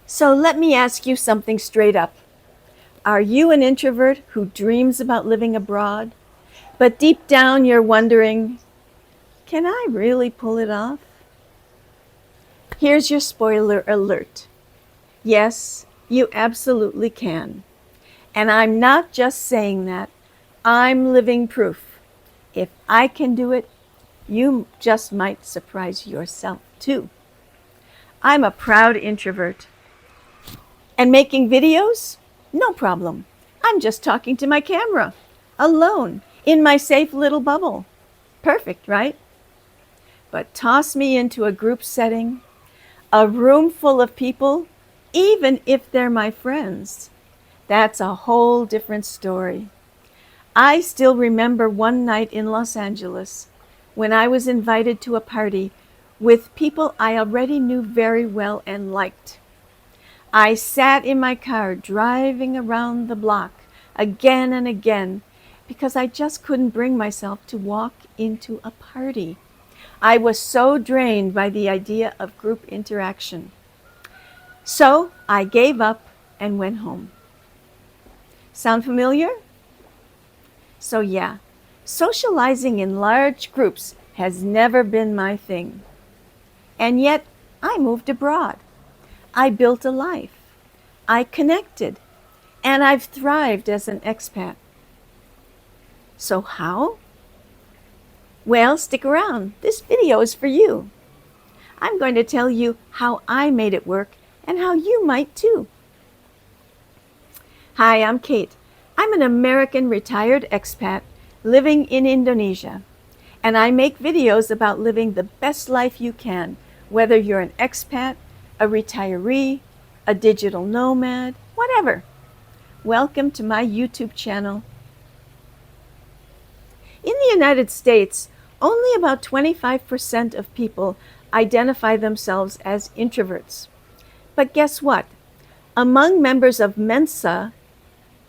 So let me ask you something straight up. Are you an introvert who dreams about living abroad, but deep down you're wondering, can I really pull it off? Here's your spoiler alert. Yes, you absolutely can. And I'm not just saying that, I'm living proof. If I can do it, you just might surprise yourself too. I'm a proud introvert. And making videos? No problem. I'm just talking to my camera, alone, in my safe little bubble. Perfect, right? But toss me into a group setting, a room full of people, even if they're my friends. That's a whole different story. I still remember one night in Los Angeles when I was invited to a party with people I already knew very well and liked. I sat in my car driving around the block again and again because I just couldn't bring myself to walk into a party. I was so drained by the idea of group interaction. So I gave up and went home. Sound familiar? So yeah, socializing in large groups has never been my thing. And yet I moved abroad. I built a life. I connected. And I've thrived as an expat. So how? Well, stick around. This video is for you. I'm going to tell you how I made it work and how you might too. Hi, I'm Kate. I'm an American retired expat living in Indonesia, and I make videos about living the best life you can, whether you're an expat, a retiree, a digital nomad, whatever. Welcome to my YouTube channel. In the United States, only about 25% of people identify themselves as introverts. But guess what? Among members of Mensa,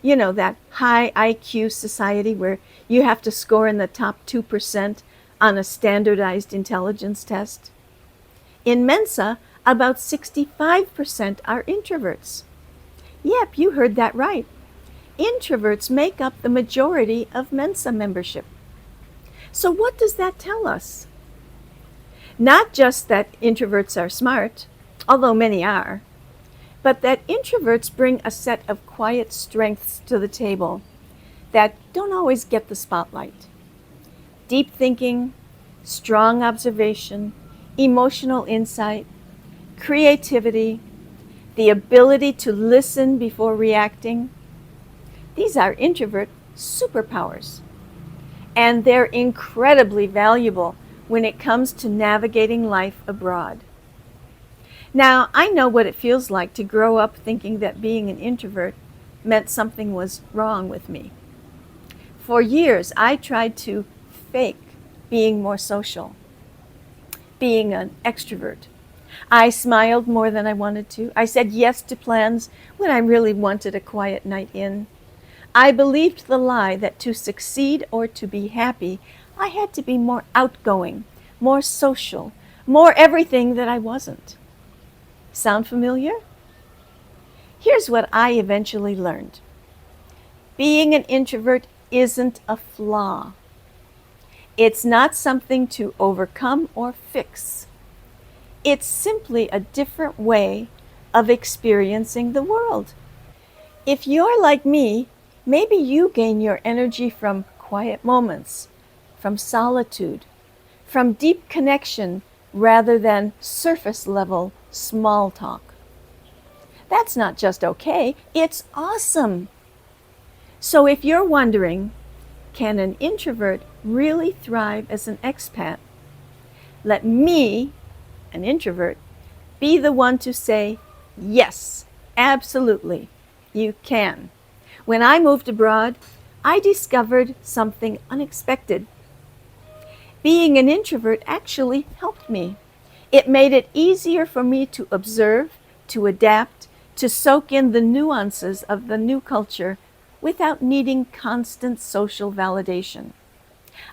you know, that high IQ society where you have to score in the top 2% on a standardized intelligence test. In Mensa, about 65% are introverts. Yep, you heard that right. Introverts make up the majority of Mensa membership. So what does that tell us? Not just that introverts are smart, although many are, but that introverts bring a set of quiet strengths to the table that don't always get the spotlight. Deep thinking, strong observation, emotional insight, creativity, the ability to listen before reacting. These are introvert superpowers. And they're incredibly valuable when it comes to navigating life abroad. Now, I know what it feels like to grow up thinking that being an introvert meant something was wrong with me. For years, I tried to fake being more social, being an extrovert. I smiled more than I wanted to. I said yes to plans when I really wanted a quiet night in. I believed the lie that to succeed or to be happy, I had to be more outgoing, more social, more everything that I wasn't. Sound familiar? Here's what I eventually learned. Being an introvert isn't a flaw. It's not something to overcome or fix. It's simply a different way of experiencing the world. If you're like me, maybe you gain your energy from quiet moments, from solitude, from deep connection rather than surface level small talk. That's not just okay, it's awesome. So if you're wondering, can an introvert really thrive as an expat? Let me, an introvert, be the one to say, yes, absolutely, you can. When I moved abroad, I discovered something unexpected. Being an introvert actually helped me. It made it easier for me to observe, to adapt, to soak in the nuances of the new culture without needing constant social validation.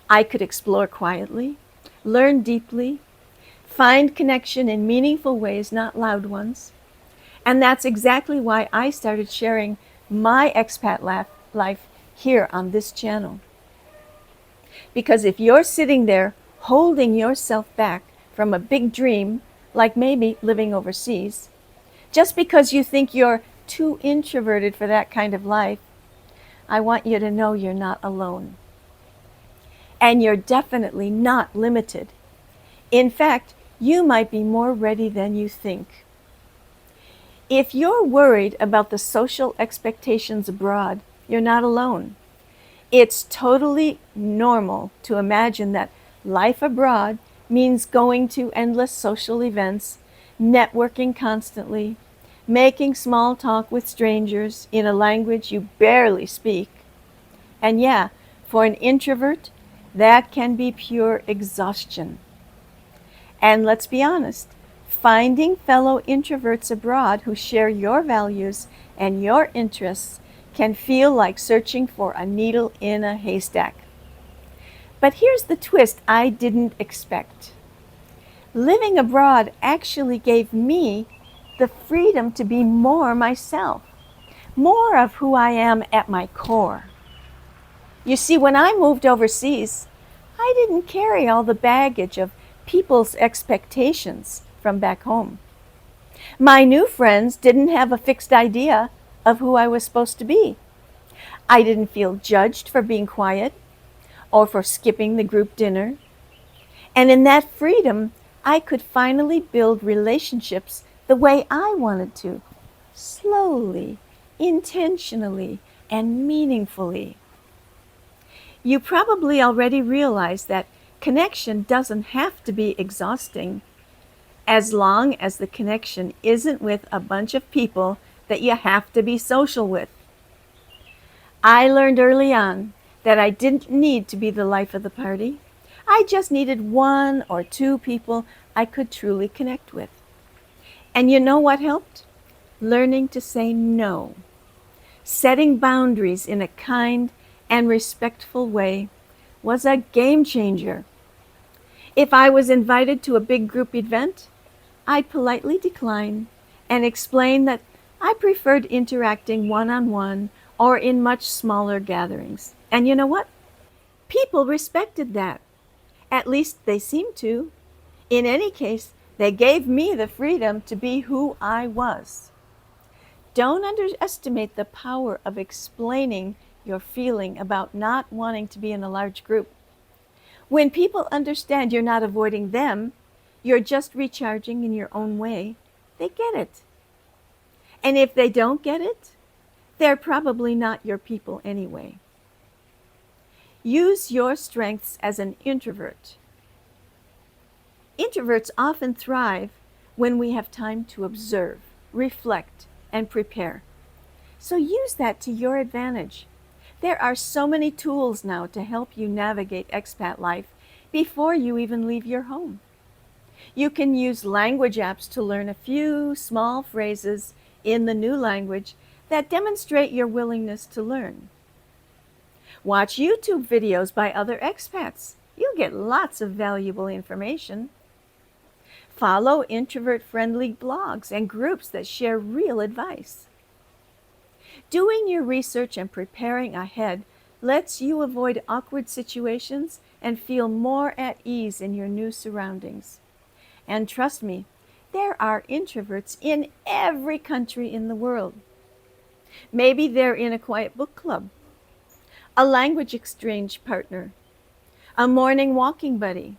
I could explore quietly, learn deeply, find connection in meaningful ways, not loud ones. And that's exactly why I started sharing my life here on this channel. Because if you're sitting there holding yourself back from a big dream, like maybe living overseas, just because you think you're too introverted for that kind of life, I want you to know you're not alone. And you're definitely not limited. In fact, you might be more ready than you think. If you're worried about the social expectations abroad, you're not alone. It's totally normal to imagine that life abroad means going to endless social events, networking constantly, making small talk with strangers in a language you barely speak. And yeah, for an introvert, that can be pure exhaustion. And let's be honest, finding fellow introverts abroad who share your values and your interests can feel like searching for a needle in a haystack. But here's the twist I didn't expect. Living abroad actually gave me the freedom to be more myself, more of who I am at my core. You see, when I moved overseas, I didn't carry all the baggage of people's expectations from back home. My new friends didn't have a fixed idea of who I was supposed to be. I didn't feel judged for being quiet or for skipping the group dinner. And in that freedom, I could finally build relationships the way I wanted to, slowly, intentionally, and meaningfully. You probably already realize that connection doesn't have to be exhausting as long as the connection isn't with a bunch of people that you have to be social with. I learned early on that I didn't need to be the life of the party. I just needed one or two people I could truly connect with. And you know what helped? Learning to say no. Setting boundaries in a kind and respectful way was a game changer. If I was invited to a big group event, I'd politely decline and explain that I preferred interacting one-on-one or in much smaller gatherings. And you know what? People respected that. At least they seemed to. In any case, they gave me the freedom to be who I was. Don't underestimate the power of explaining your feeling about not wanting to be in a large group. When people understand you're not avoiding them, you're just recharging in your own way, they get it. And if they don't get it, they're probably not your people anyway. Use your strengths as an introvert. Introverts often thrive when we have time to observe, reflect, and prepare. So use that to your advantage. There are so many tools now to help you navigate expat life before you even leave your home. You can use language apps to learn a few small phrases in the new language that demonstrate your willingness to learn. Watch YouTube videos by other expats. You'll get lots of valuable information. Follow introvert-friendly blogs and groups that share real advice. Doing your research and preparing ahead lets you avoid awkward situations and feel more at ease in your new surroundings. And trust me, there are introverts in every country in the world. Maybe they're in a quiet book club, a language exchange partner, a morning walking buddy.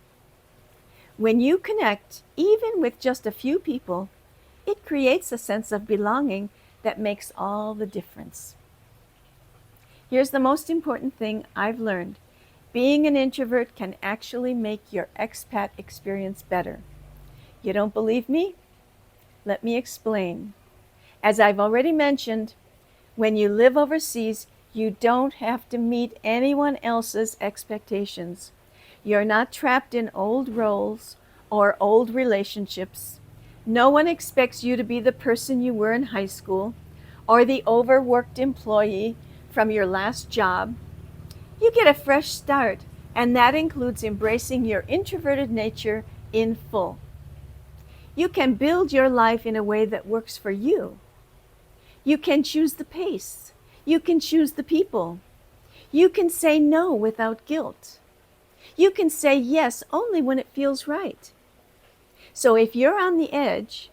When you connect, even with just a few people, it creates a sense of belonging that makes all the difference. Here's the most important thing I've learned. Being an introvert can actually make your expat experience better. You don't believe me? Let me explain. As I've already mentioned, when you live overseas, you don't have to meet anyone else's expectations. You're not trapped in old roles or old relationships. No one expects you to be the person you were in high school or the overworked employee from your last job. You get a fresh start, and that includes embracing your introverted nature in full. You can build your life in a way that works for you. You can choose the pace. You can choose the people. You can say no without guilt. You can say yes only when it feels right. So if you're on the edge,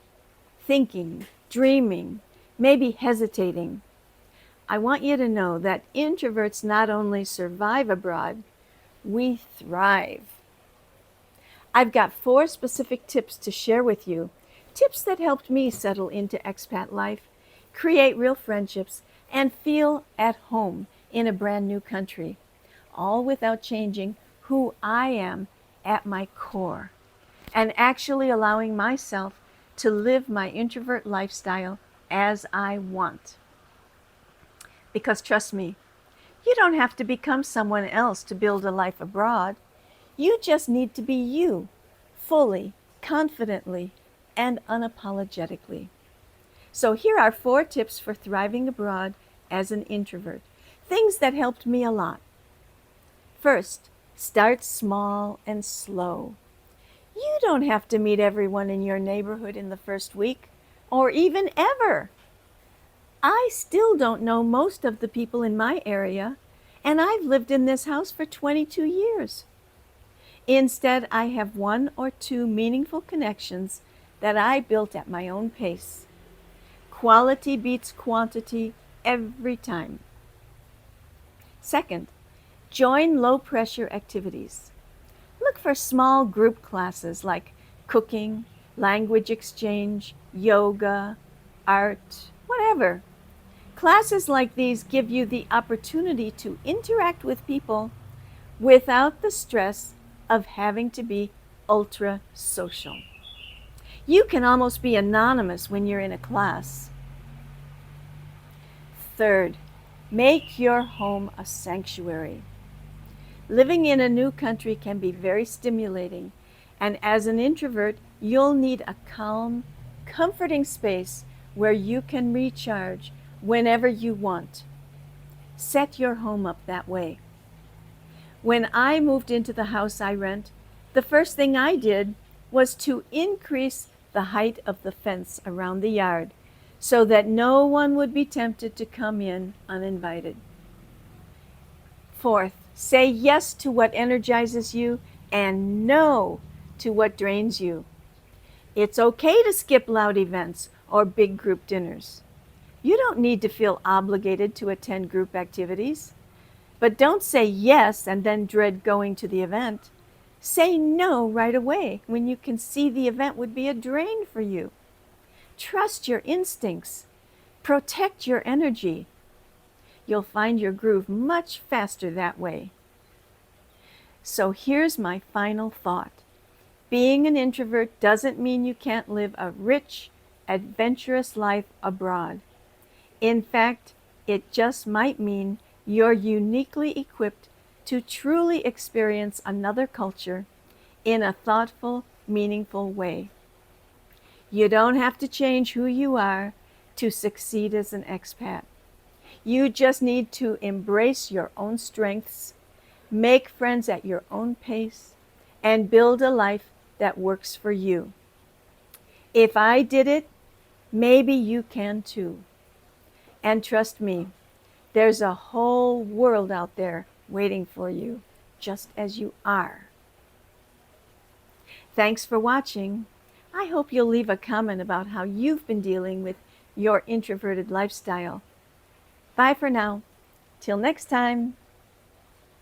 thinking, dreaming, maybe hesitating, I want you to know that introverts not only survive abroad, we thrive. I've got 4 specific tips to share with you, tips that helped me settle into expat life, create real friendships, and feel at home in a brand new country, all without changing who I am at my core, and actually allowing myself to live my introvert lifestyle as I want. Because trust me, you don't have to become someone else to build a life abroad. You just need to be you, fully, confidently, and unapologetically. So here are 4 tips for thriving abroad as an introvert. Things that helped me a lot. First, start small and slow. You don't have to meet everyone in your neighborhood in the first week, or even ever. I still don't know most of the people in my area, and I've lived in this house for 22 years. Instead, I have 1 or 2 meaningful connections that I built at my own pace. Quality beats quantity every time. Second, join low-pressure activities. Look for small group classes like cooking, language exchange, yoga, art, whatever. Classes like these give you the opportunity to interact with people without the stress of having to be ultra social. You can almost be anonymous when you're in a class. Third, make your home a sanctuary. Living in a new country can be very stimulating, and as an introvert, you'll need a calm, comforting space where you can recharge whenever you want. Set your home up that way. When I moved into the house I rent, the first thing I did was to increase the height of the fence around the yard so that no one would be tempted to come in uninvited. Fourth, say yes to what energizes you and no to what drains you. It's okay to skip loud events or big group dinners. You don't need to feel obligated to attend group activities. But don't say yes and then dread going to the event. Say no right away when you can see the event would be a drain for you. Trust your instincts. Protect your energy. You'll find your groove much faster that way. So here's my final thought. Being an introvert doesn't mean you can't live a rich, adventurous life abroad. In fact, it just might mean you're uniquely equipped to truly experience another culture in a thoughtful, meaningful way. You don't have to change who you are to succeed as an expat. You just need to embrace your own strengths, make friends at your own pace, and build a life that works for you. If I did it, maybe you can too. And trust me, there's a whole world out there waiting for you, just as you are. Thanks for watching. I hope you'll leave a comment about how you've been dealing with your introverted lifestyle. Bye for now. Till next time.